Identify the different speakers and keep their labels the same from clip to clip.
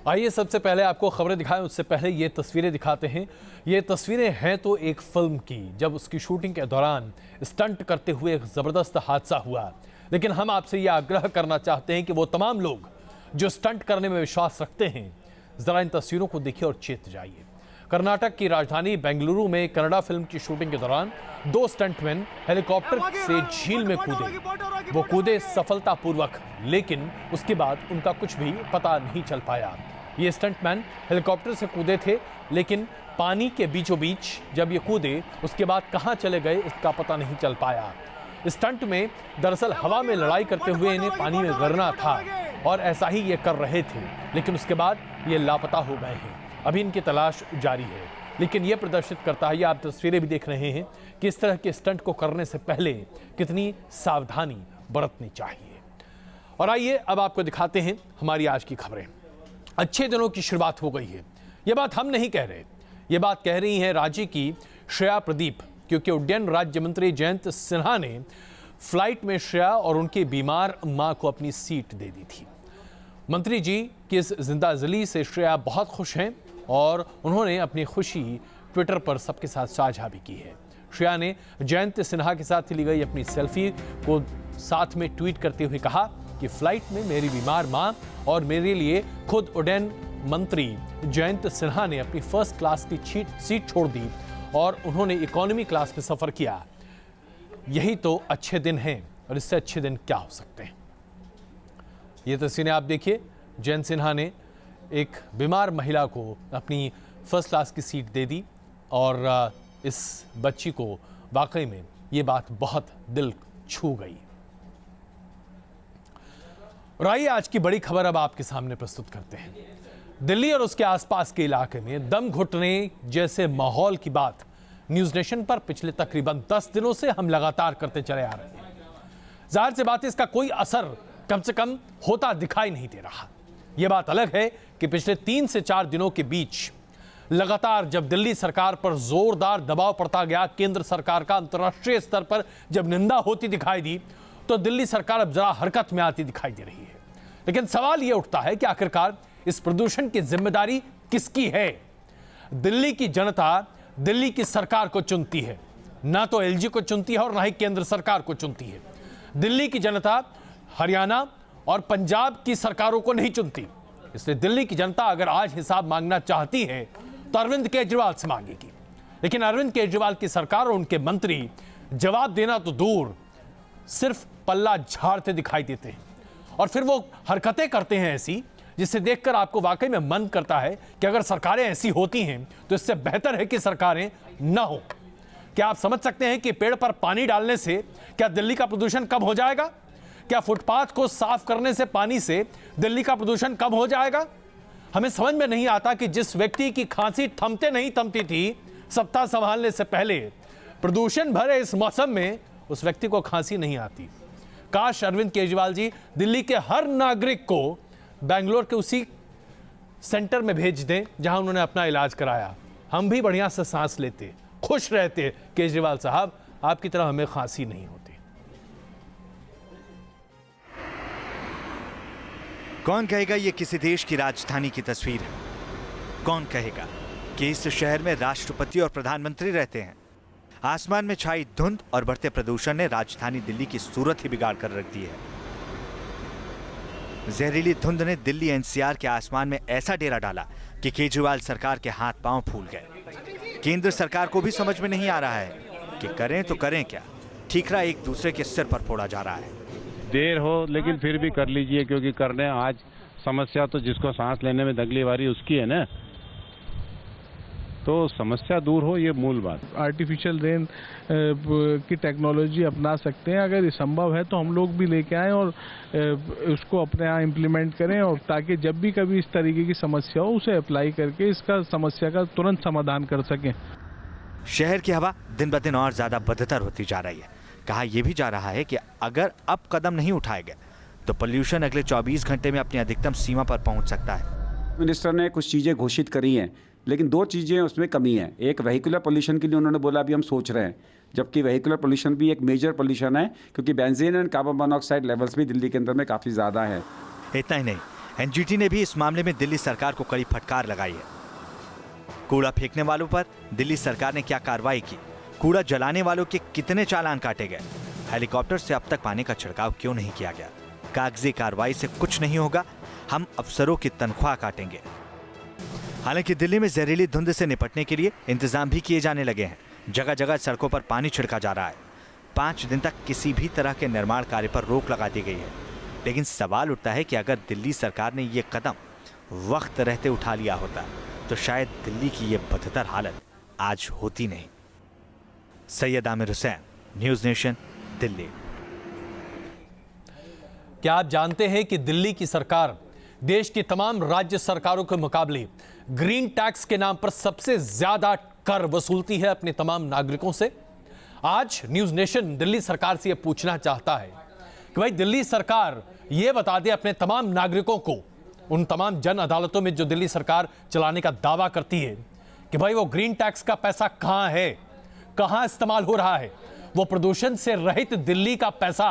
Speaker 1: आइए सबसे पहले आपको खबरें दिखाएं, उससे पहले ये तस्वीरें दिखाते हैं। ये तस्वीरें हैं तो एक फिल्म की, जब उसकी शूटिंग के दौरान स्टंट करते हुए एक ज़बरदस्त हादसा हुआ। लेकिन हम आपसे ये आग्रह करना चाहते हैं कि वो तमाम लोग जो स्टंट करने में विश्वास रखते हैं, ज़रा इन तस्वीरों को देखिए और चेत जाइए। कर्नाटक की राजधानी बेंगलुरु में कन्नड़ा फिल्म की शूटिंग के दौरान 2 स्टंटमैन हेलीकॉप्टर से झील में कूदे। वो कूदे सफलतापूर्वक, लेकिन उसके बाद उनका कुछ भी पता नहीं चल पाया। ये स्टंटमैन हेलीकॉप्टर से कूदे थे, लेकिन पानी के बीचों बीच जब ये कूदे, उसके बाद कहां चले गए इसका पता नहीं चल पाया। स्टंट में दरअसल हवा में लड़ाई करते हुए इन्हें पानी में गिरना था और ऐसा ही ये कर रहे थे, लेकिन उसके बाद ये लापता हो गए हैं। अभी इनकी तलाश जारी है, लेकिन ये प्रदर्शित करता है, ये आप तस्वीरें भी देख रहे हैं कि इस तरह के स्टंट को करने से पहले कितनी सावधानी बरतनी चाहिए। और आइए अब आपको दिखाते हैं हमारी आज की खबरें। अच्छे दिनों की शुरुआत हो गई है, ये बात हम नहीं कह रहे, ये बात कह रही हैं रांची की श्रेया प्रदीप, क्योंकि उड्डयन राज्य मंत्री जयंत सिन्हा ने फ्लाइट में श्रेया और उनकी बीमार मां को अपनी सीट दे दी थी। मंत्री जी की इस जिंदादिली से श्रेया बहुत खुश हैं और उन्होंने अपनी खुशी ट्विटर पर सबके साथ साझा भी की है। श्रेया ने जयंत सिन्हा के साथ ली गई अपनी सेल्फी को साथ में ट्वीट करते हुए कहा कि फ्लाइट में मेरी बीमार मां और मेरे लिए खुद उड्डयन मंत्री जयंत सिन्हा ने अपनी फर्स्ट क्लास की सीट छोड़ दी और उन्होंने इकोनॉमी क्लास में सफर किया। यही तो अच्छे दिन हैं, और इससे अच्छे दिन क्या हो सकते हैं। ये तस्वीरें आप देखिए, जयंत सिन्हा ने एक बीमार महिला को अपनी फर्स्ट क्लास की सीट दे दी और इस बच्ची को वाकई में ये बात बहुत दिल छू गई। और आइए आज की बड़ी खबर अब आपके सामने प्रस्तुत करते हैं। दिल्ली और उसके आसपास के इलाके में दम घुटने जैसे माहौल की बात न्यूज नेशन पर पिछले तकरीबन 10 दिनों से हम लगातार करते चले आ रहे हैं। जाहिर सी बात है, इसका कोई असर कम से कम होता दिखाई नहीं दे रहा। यह बात अलग है कि पिछले 3 से 4 दिनों के बीच लगातार जब दिल्ली सरकार पर जोरदार दबाव पड़ता गया, केंद्र सरकार का अंतर्राष्ट्रीय स्तर पर जब निंदा होती दिखाई दी, तो दिल्ली सरकार अब जरा हरकत में आती दिखाई दे रही है। लेकिन सवाल यह उठता है कि आखिरकार इस प्रदूषण की जिम्मेदारी किसकी है? दिल्ली की जनता दिल्ली की सरकार को चुनती है, ना तो एलजी को चुनती है और ना ही केंद्र सरकार को चुनती है। दिल्ली की जनता हरियाणा और पंजाब की सरकारों को नहीं चुनती। इसलिए दिल्ली की जनता अगर आज हिसाब मांगना चाहती है तो अरविंद केजरीवाल से मांगेगी। लेकिन अरविंद केजरीवाल की सरकार और उनके मंत्री जवाब देना तो दूर, सिर्फ पल्ला झाड़ते दिखाई देते हैं और फिर वो हरकतें करते हैं ऐसी जिसे देखकर आपको वाकई में मन करता है कि अगर सरकारें ऐसी होती हैं तो इससे बेहतर है कि सरकारें न हो। क्या आप समझ सकते हैं कि पेड़ पर पानी डालने से क्या दिल्ली का प्रदूषण कम हो जाएगा? क्या फुटपाथ को साफ करने से पानी से दिल्ली का प्रदूषण कम हो जाएगा? हमें समझ में नहीं आता कि जिस व्यक्ति की खांसी थमते नहीं थमती थी सत्ता संभालने से पहले, प्रदूषण भरे इस मौसम में उस व्यक्ति को खांसी नहीं आती। काश अरविंद केजरीवाल जी दिल्ली के हर नागरिक को बेंगलोर के उसी सेंटर में भेज दें जहां उन्होंने अपना इलाज कराया। हम भी बढ़िया से सांस लेते, खुश रहते। केजरीवाल साहब, आपकी तरह हमें खांसी नहीं होती।
Speaker 2: कौन कहेगा ये किसी देश की राजधानी की तस्वीर है? कौन कहेगा कि इस शहर में राष्ट्रपति और प्रधानमंत्री रहते हैं? आसमान में छाई धुंध और बढ़ते प्रदूषण ने राजधानी दिल्ली की सूरत ही बिगाड़ कर रख दी है। जहरीली धुंध ने दिल्ली एनसीआर के आसमान में ऐसा डेरा डाला कि केजरीवाल सरकार के हाथ पांव फूल गए। केंद्र सरकार को भी समझ में नहीं आ रहा है कि करें तो करें क्या। ठीकरा एक दूसरे के सिर पर फोड़ा जा रहा है।
Speaker 3: देर हो लेकिन फिर भी कर लीजिए, क्योंकि करने आज समस्या तो जिसको सांस लेने में तकलीफ आ रही है उसकी है ना, तो समस्या दूर हो, ये मूल बात।
Speaker 4: आर्टिफिशियल रेन की टेक्नोलॉजी अपना सकते हैं, अगर ये संभव है तो हम लोग भी लेके आएं और उसको अपने यहाँ इम्प्लीमेंट करें, और ताकि जब भी कभी इस तरीके की समस्या हो उसे अप्लाई करके इसका समस्या का तुरंत समाधान कर सकें।
Speaker 2: शहर की हवा दिन ब दिन और ज्यादा बदतर होती जा रही है। कहा यह भी जा रहा है कि अगर अब कदम नहीं उठाए गए तो पोल्यूशन अगले 24 घंटे में अपनी अधिकतम सीमा पर पहुंच सकता है।
Speaker 5: मिनिस्टर ने कुछ चीज़ें घोषित करी हैं, लेकिन 2 चीज़ें उसमें कमी है। एक, वेहिकुलर पोल्यूशन के लिए उन्होंने बोला अभी हम सोच रहे हैं, जबकि वेहिकुलर पोल्यूशन भी एक मेजर पोल्यूशन है, क्योंकि benzene and carbon monoxide levels भी दिल्ली के अंदर में काफ़ी ज़्यादा है।
Speaker 2: इतना ही नहीं, एनजीटी ने भी इस मामले में दिल्ली सरकार को कड़ी फटकार लगाई है। कूड़ा फेंकने वालों पर दिल्ली सरकार ने क्या कार्रवाई की? कूड़ा जलाने वालों के कितने चालान काटे गए? हेलीकॉप्टर से अब तक पानी का छिड़काव क्यों नहीं किया गया? कागजी कार्रवाई से कुछ नहीं होगा, हम अफसरों की तनख्वाह काटेंगे। हालांकि दिल्ली में जहरीली धुंध से निपटने के लिए इंतजाम भी किए जाने लगे हैं। जगह जगह सड़कों पर पानी छिड़का जा रहा है। 5 दिन तक किसी भी तरह के निर्माण कार्य पर रोक लगा दी गई है। लेकिन सवाल उठता है कि अगर दिल्ली सरकार ने ये कदम वक्त रहते उठा लिया होता तो शायद दिल्ली की ये बदतर हालत आज होती नहीं। Syed Aamir Hussain, news Nation, Delhi.
Speaker 1: क्या आप जानते हैं कि दिल्ली की सरकार देश की तमाम राज्य सरकारों के मुकाबले ग्रीन टैक्स के नाम पर सबसे ज्यादा कर वसूलती है अपने तमाम नागरिकों से? आज न्यूज़ नेशन दिल्ली सरकार से यह पूछना चाहता है कि भाई दिल्ली सरकार यह बता दे अपने तमाम नागरिकों को, उन तमाम जन अदालतों में जो दिल्ली सरकार चलाने का दावा करती है कि भाई वो ग्रीन टैक्स का पैसा कहां है, कहां इस्तेमाल हो रहा है, वो प्रदूषण से रहित दिल्ली का पैसा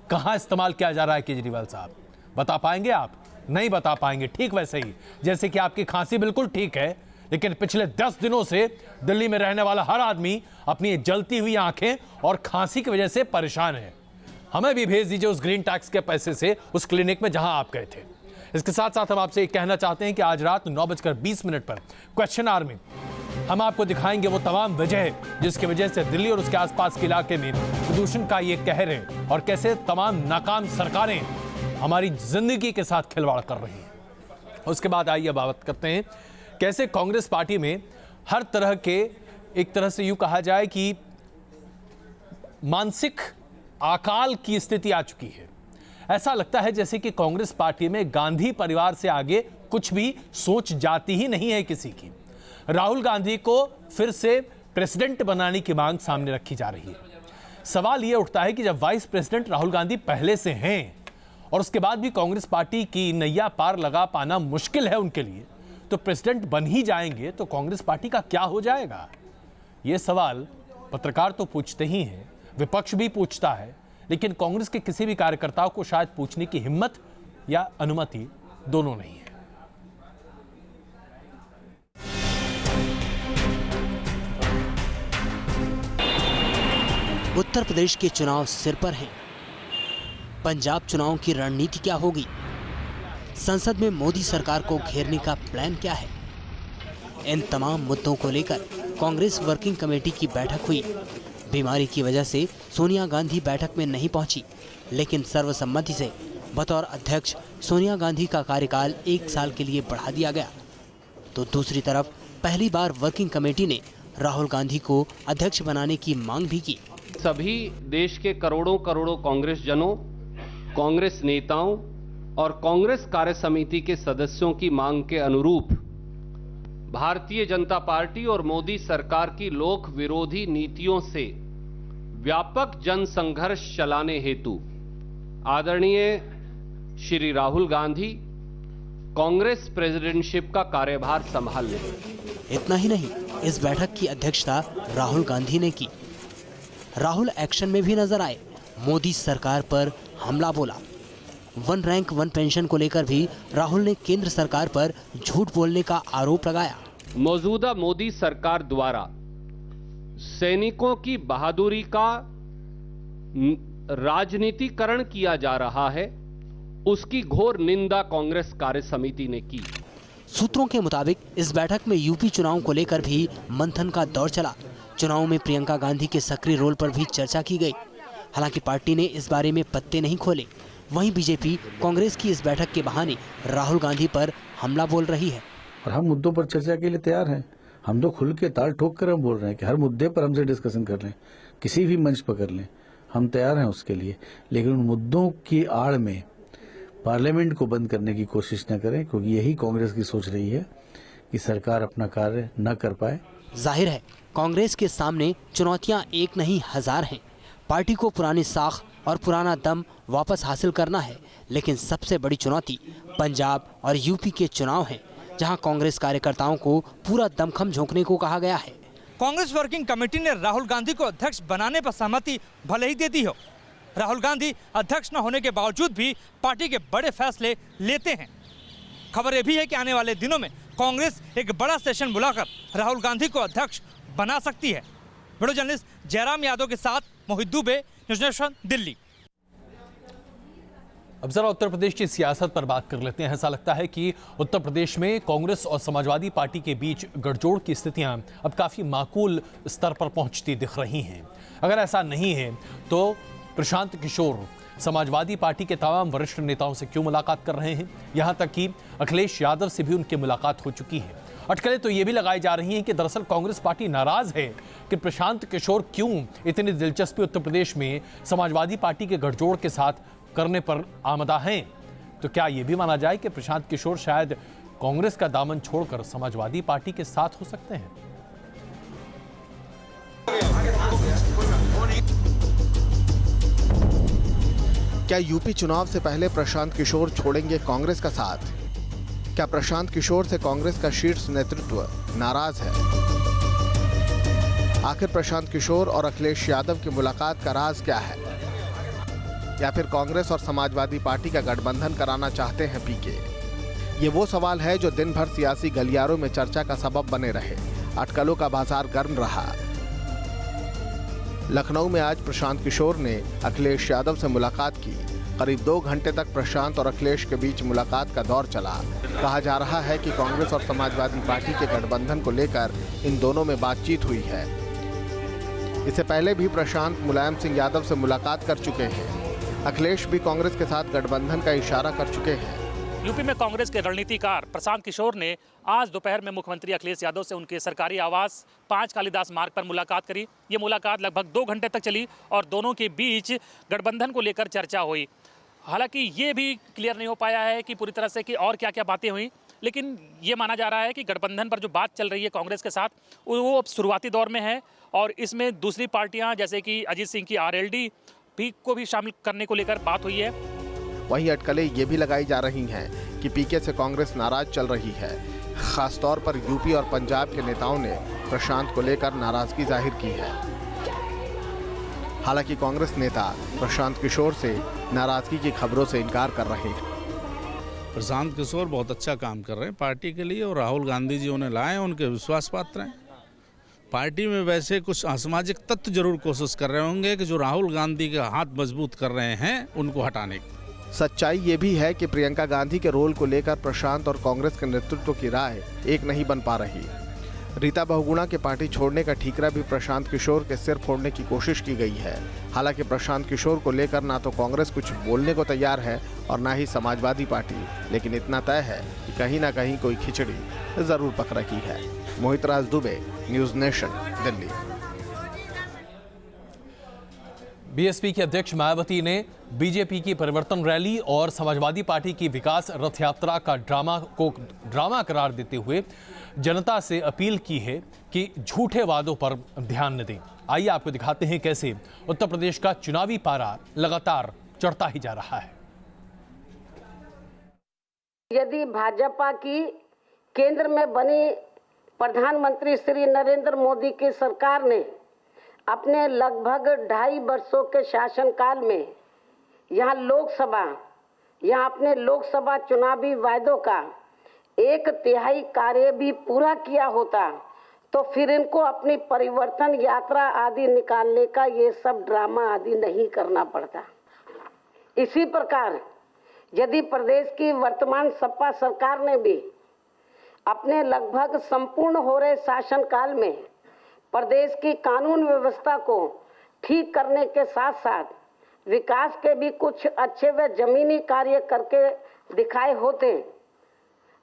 Speaker 1: कहां इस्तेमाल किया जा रहा है? केजरीवाल साहब बता पाएंगे आप? नहीं बता पाएंगे। ठीक वैसे ही जैसे कि आपकी खांसी बिल्कुल ठीक है, लेकिन पिछले 10 दिनों से दिल्ली में रहने वाला हर आदमी अपनी जलती हुई आंखें और खांसी की वजह से परेशान है। हमें भी भेज दीजिए उस ग्रीन टैक्स के पैसे से उस क्लिनिक में जहां आप गए थे। इसके साथ साथ हम आपसे कहना चाहते हैं कि आज रात 9:20 पर क्वेश्चन आवर में हम आपको दिखाएंगे वो तमाम वजह जिसकी वजह से दिल्ली और उसके आसपास के इलाके में प्रदूषण का ये कहर है और कैसे तमाम नाकाम सरकारें हमारी जिंदगी के साथ खिलवाड़ कर रही हैं। उसके बाद आइए बात करते हैं कैसे कांग्रेस पार्टी में हर तरह के, एक तरह से यूं कहा जाए कि मानसिक अकाल की स्थिति आ चुकी है। ऐसा लगता है जैसे कि कांग्रेस पार्टी में गांधी परिवार से आगे कुछ भी सोच जाती ही नहीं है किसी की। राहुल गांधी को फिर से प्रेसिडेंट बनाने की मांग सामने रखी जा रही है। सवाल यह उठता है कि जब वाइस प्रेसिडेंट राहुल गांधी पहले से हैं और उसके बाद भी कांग्रेस पार्टी की नैया पार लगा पाना मुश्किल है उनके लिए, तो प्रेसिडेंट बन ही जाएंगे तो कांग्रेस पार्टी का क्या हो जाएगा? यह सवाल पत्रकार तो पूछते ही हैं, विपक्ष भी पूछता है, लेकिन कांग्रेस के किसी भी कार्यकर्ताओं को शायद पूछने की हिम्मत या अनुमति दोनों नहीं है।
Speaker 6: उत्तर प्रदेश के चुनाव सिर पर हैं। पंजाब चुनाव की रणनीति क्या होगी? संसद में मोदी सरकार को घेरने का प्लान क्या है? इन तमाम मुद्दों को लेकर कांग्रेस वर्किंग कमेटी की बैठक हुई। बीमारी की वजह से सोनिया गांधी बैठक में नहीं पहुंची, लेकिन सर्वसम्मति से बतौर अध्यक्ष सोनिया गांधी का कार्यकाल 1 साल के लिए बढ़ा दिया गया। तो दूसरी तरफ पहली बार वर्किंग कमेटी ने राहुल गांधी को अध्यक्ष बनाने की मांग भी की।
Speaker 7: सभी देश के करोड़ों करोड़ों कांग्रेस जनों, कांग्रेस नेताओं और कांग्रेस कार्य समिति के सदस्यों की मांग के अनुरूप भारतीय जनता पार्टी और मोदी सरकार की लोक विरोधी नीतियों से व्यापक जन संघर्ष चलाने हेतु आदरणीय श्री राहुल गांधी कांग्रेस प्रेसिडेंटशिप का कार्यभार संभाल लें।
Speaker 6: इतना ही नहीं, इस बैठक की अध्यक्षता राहुल गांधी ने की। राहुल एक्शन में भी नजर आए, मोदी सरकार पर हमला बोला। 1 रैंक 1 पेंशन को लेकर भी राहुल ने केंद्र सरकार पर झूठ बोलने का आरोप लगाया।
Speaker 7: मौजूदा मोदी सरकार द्वारा सैनिकों की बहादुरी का राजनीतिकरण किया जा रहा है, उसकी घोर निंदा कांग्रेस कार्य समिति ने की।
Speaker 6: सूत्रों के मुताबिक इस बैठक में यूपी चुनाव को लेकर भी मंथन का दौर चला। चुनाव में प्रियंका गांधी के सक्रिय रोल पर भी चर्चा की गई। हालांकि पार्टी ने इस बारे में पत्ते नहीं खोले। वहीं बीजेपी कांग्रेस की इस बैठक के बहाने राहुल गांधी पर हमला बोल रही है।
Speaker 8: और हम मुद्दों पर चर्चा के लिए तैयार हैं। हम तो खुल के ताल ठोक कर हम बोल रहे हैं कि हर मुद्दे पर हमसे डिस्कशन कर लें, किसी भी मंच पर कर लें, हम तैयार हैं उसके लिए। लेकिन उन मुद्दों की आड़ में पार्लियामेंट को बंद करने की कोशिश न करें, क्योंकि यही कांग्रेस की सोच रही है कि सरकार अपना कार्य न कर पाए।
Speaker 6: जाहिर है कांग्रेस के सामने चुनौतियां एक नहीं 1000 हैं। पार्टी को पुरानी साख और पुराना दम वापस हासिल करना है, लेकिन सबसे बड़ी चुनौती पंजाब और यूपी के चुनाव हैं, जहां कांग्रेस कार्यकर्ताओं को पूरा दमखम झोंकने को कहा गया है।
Speaker 9: कांग्रेस वर्किंग कमेटी ने राहुल गांधी को अध्यक्ष बनाने पर सहमति भले ही दे दी हो। राहुल गांधी अध्यक्ष न होने के बावजूद भी पार्टी के बड़े फैसले लेते हैं। खबर ये भी है कि आने वाले दिनों में कांग्रेस एक बड़ा सेशन बुलाकर राहुल गांधी को अध्यक्ष बना सकती है। वीडियो जर्नलिस्ट जयराम यादव के साथ मोहित दुबे, न्यूज़ नेशन, दिल्ली।
Speaker 1: अब जरा उत्तर प्रदेश की सियासत पर बात कर लेते हैं। ऐसा लगता है कि उत्तर प्रदेश में कांग्रेस और समाजवादी पार्टी के बीच गठजोड़ की स्थितियां अब काफी माकूल स्तर पर पहुंचती दिख रही हैं। अगर ऐसा नहीं है तो प्रशांत किशोर समाजवादी पार्टी के तमाम वरिष्ठ नेताओं से क्यों मुलाकात कर रहे हैं? यहां तक कि अखिलेश यादव से भी उनकी मुलाकात हो चुकी है। अटकलें तो ये भी लगाई जा रही हैं कि दरअसल कांग्रेस पार्टी नाराज है कि प्रशांत किशोर क्यों इतनी दिलचस्पी उत्तर प्रदेश में समाजवादी पार्टी के गठजोड़ के साथ करने पर आमदा हैं। तो क्या यह भी माना जाए कि प्रशांत किशोर शायद कांग्रेस का दामन छोड़कर समाजवादी पार्टी के साथ हो सकते हैं?
Speaker 10: क्या यूपी चुनाव से पहले प्रशांत किशोर छोड़ेंगे कांग्रेस का साथ? क्या प्रशांत किशोर से कांग्रेस का शीर्ष नेतृत्व नाराज है? आखिर प्रशांत किशोर और अखिलेश यादव की मुलाकात का राज क्या है? या फिर कांग्रेस और समाजवादी पार्टी का गठबंधन कराना चाहते हैं पीके? ये वो सवाल है जो दिन भर सियासी गलियारों में चर्चा का सबब बने रहे। अटकलों का बाजार गर्म रहा। लखनऊ में आज प्रशांत किशोर ने अखिलेश यादव से मुलाकात की। करीब 2 घंटे तक प्रशांत और अखिलेश के बीच मुलाकात का दौर चला। कहा जा रहा है कि कांग्रेस और समाजवादी पार्टी के गठबंधन को लेकर इन दोनों में बातचीत हुई है। इससे पहले भी प्रशांत मुलायम सिंह यादव से मुलाकात कर चुके हैं। अखिलेश भी कांग्रेस के साथ गठबंधन का इशारा कर चुके हैं।
Speaker 11: यूपी में कांग्रेस के रणनीतिकार प्रशांत किशोर ने आज दोपहर में मुख्यमंत्री अखिलेश यादव से उनके सरकारी आवास 5 कालिदास मार्ग पर मुलाकात करी। ये मुलाकात लगभग 2 घंटे तक चली और दोनों के बीच गठबंधन को लेकर चर्चा हुई। हालांकि ये भी क्लियर नहीं हो पाया है कि पूरी तरह से कि और क्या क्या बातें हुई, लेकिन ये माना जा रहा है कि गठबंधन पर जो बात चल रही है कांग्रेस के साथ वो अब शुरुआती दौर में है और इसमें दूसरी पार्टियाँ जैसे कि अजीत सिंह की RLD भी को भी शामिल करने को लेकर बात हुई है।
Speaker 10: वहीं अटकलें ये भी लगाई जा रही हैं कि पीके से कांग्रेस नाराज चल रही है। खासतौर पर यूपी और पंजाब के नेताओं ने प्रशांत को लेकर नाराजगी जाहिर की है। हालांकि कांग्रेस नेता प्रशांत किशोर से नाराजगी की खबरों से इनकार कर रहे हैं।
Speaker 12: प्रशांत किशोर बहुत अच्छा काम कर रहे हैं पार्टी के लिए और राहुल गांधी जी उन्हें लाए, उनके विश्वास पात्र हैं। पार्टी में वैसे कुछ असामाजिक तत्व जरूर कोशिश कर रहे होंगे कि जो राहुल गांधी के हाथ मजबूत कर रहे हैं उनको हटाने की।
Speaker 10: सच्चाई ये भी है कि प्रियंका गांधी के रोल को लेकर प्रशांत और कांग्रेस के नेतृत्व की राय एक नहीं बन पा रही। रीता बहुगुणा के पार्टी छोड़ने का ठीकरा भी प्रशांत किशोर के सिर फोड़ने की कोशिश की गई है। हालांकि प्रशांत किशोर को लेकर ना तो कांग्रेस कुछ बोलने को तैयार है और ना ही समाजवादी पार्टी, लेकिन इतना तय है कि कहीं ना कहीं कोई खिचड़ी जरूर पक रही है। Mohit Raj Dubey, News Nation, Delhi.
Speaker 1: बीएसपी की अध्यक्ष मायावती ने बीजेपी की परिवर्तन रैली और समाजवादी पार्टी की विकास रथ यात्रा का ड्रामा करार देते हुए जनता से अपील की है कि झूठे वादों पर ध्यान न दें। आइए आपको दिखाते हैं कैसे उत्तर प्रदेश का चुनावी पारा लगातार चढ़ता ही जा रहा है।
Speaker 13: यदि भाजपा की केंद्र में बनी प्रधानमंत्री श्री नरेंद्र मोदी की सरकार ने अपने लगभग 2.5 वर्षों के शासनकाल में यहाँ अपने लोकसभा चुनावी वायदों का 1/3 कार्य भी पूरा किया होता तो फिर इनको अपनी परिवर्तन यात्रा आदि निकालने का ये सब ड्रामा आदि नहीं करना पड़ता। इसी प्रकार यदि प्रदेश की वर्तमान सपा सरकार ने भी अपने लगभग संपूर्ण हो रहे शासनकाल में प्रदेश की कानून व्यवस्था को ठीक करने के साथ साथ विकास के भी कुछ अच्छे व जमीनी कार्य करके दिखाए होते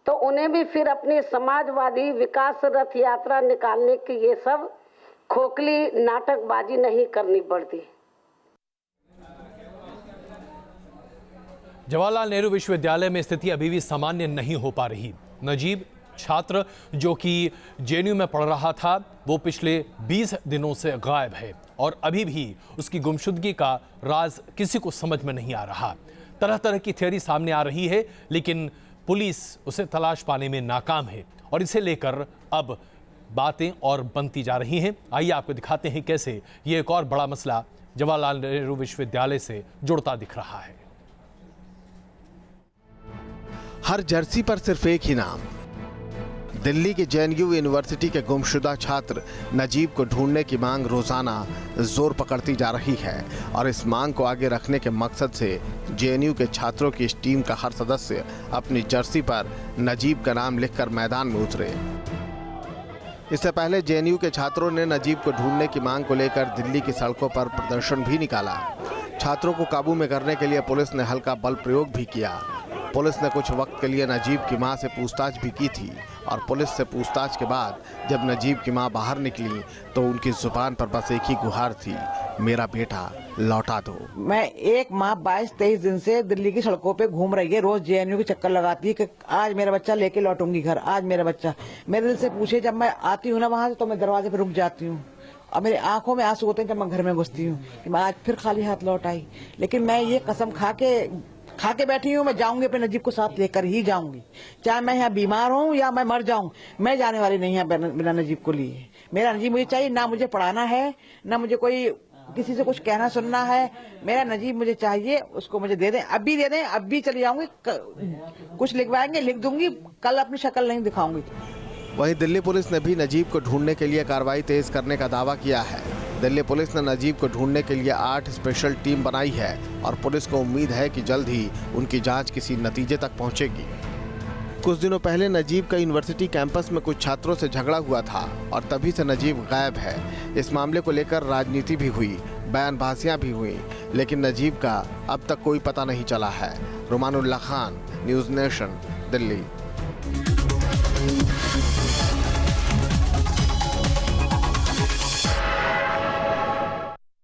Speaker 13: तो उन्हें भी फिर अपनी समाजवादी विकास रथ यात्रा निकालने की ये सब खोखली नाटकबाजी नहीं करनी पड़ती।
Speaker 1: जवाहरलाल नेहरू विश्वविद्यालय में स्थिति अभी भी सामान्य नहीं हो पा रही। नजीब छात्र जो कि जेएनयू में पढ़ रहा था वो पिछले 20 दिनों से गायब है और अभी भी उसकी गुमशुदगी का राज किसी को समझ में नहीं आ रहा। तरह तरह की थ्योरी सामने आ रही है लेकिन पुलिस उसे तलाश पाने में नाकाम है और इसे लेकर अब बातें और बनती जा रही हैं। आइए आपको दिखाते हैं कैसे ये एक और बड़ा मसला जवाहरलाल नेहरू विश्वविद्यालय से जुड़ता दिख रहा है।
Speaker 10: हर जर्सी पर सिर्फ एक ही नाम, दिल्ली के जेएनयू यूनिवर्सिटी के गुमशुदा छात्र नजीब को ढूंढने की मांग रोजाना जोर पकड़ती जा रही है और इस मांग को आगे रखने के मकसद से जेएनयू के छात्रों की इस टीम का हर सदस्य अपनी जर्सी पर नजीब का नाम लिखकर मैदान में उतरे। इससे पहले जेएनयू के छात्रों ने नजीब को ढूंढने की मांग को लेकर दिल्ली की सड़कों पर प्रदर्शन भी निकाला। छात्रों को काबू में करने के लिए पुलिस ने हल्का बल प्रयोग भी किया। पुलिस ने कुछ वक्त के लिए नजीब की मां से पूछताछ भी की थी और पुलिस से पूछताछ के बाद जब नजीब की मां बाहर निकली तो उनकी जुबान पर बस एक ही गुहार थी, मेरा बेटा लौटा दो।
Speaker 14: मैं एक माह 22-23 दिन से दिल्ली की सड़कों पे घूम रही है, रोज जेएनयू के चक्कर लगाती है कि आज मेरा बच्चा लेके लौटूंगी घर, आज मेरा बच्चा। मेरे दिल से पूछे, जब मैं आती हूँ ना वहाँ से तो मैं दरवाजे पे रुक जाती हूँ और मेरी आंखों में आंसू होते हैं जब मैं घर में घुसती हूँ कि मैं आज फिर खाली हाथ लौट आई। लेकिन मैं ये कसम खा के बैठी हूँ, मैं जाऊंगी अपने नजीब को साथ लेकर ही जाऊंगी, चाहे मैं यहाँ बीमार हूँ या मैं मर जाऊं, मैं जाने वाली नहीं है बिना नजीब को लिए। मेरा नजीब मुझे चाहिए, ना मुझे पढ़ाना है, ना मुझे कोई किसी से कुछ कहना सुनना है, मेरा नजीब मुझे चाहिए, उसको मुझे दे दें, अभी दे दें, अभी चली जाऊंगी, कुछ लिखवाएंगे लिख दूंगी, कल अपनी शक्ल नहीं दिखाऊंगी।
Speaker 10: वहीं दिल्ली पुलिस ने भी नजीब को ढूंढने के लिए कार्रवाई तेज करने का दावा किया है। दिल्ली पुलिस ने नजीब को ढूंढने के लिए 8 स्पेशल टीम बनाई है और पुलिस को उम्मीद है कि जल्द ही उनकी जांच किसी नतीजे तक पहुंचेगी। कुछ दिनों पहले नजीब का यूनिवर्सिटी कैंपस में कुछ छात्रों से झगड़ा हुआ था और तभी से नजीब गायब है। इस मामले को लेकर राजनीति भी हुई, बयानबाजियां भी हुई, लेकिन नजीब का अब तक कोई पता नहीं चला है। रुमानुल्लाह खान, न्यूज़ नेशन, दिल्ली।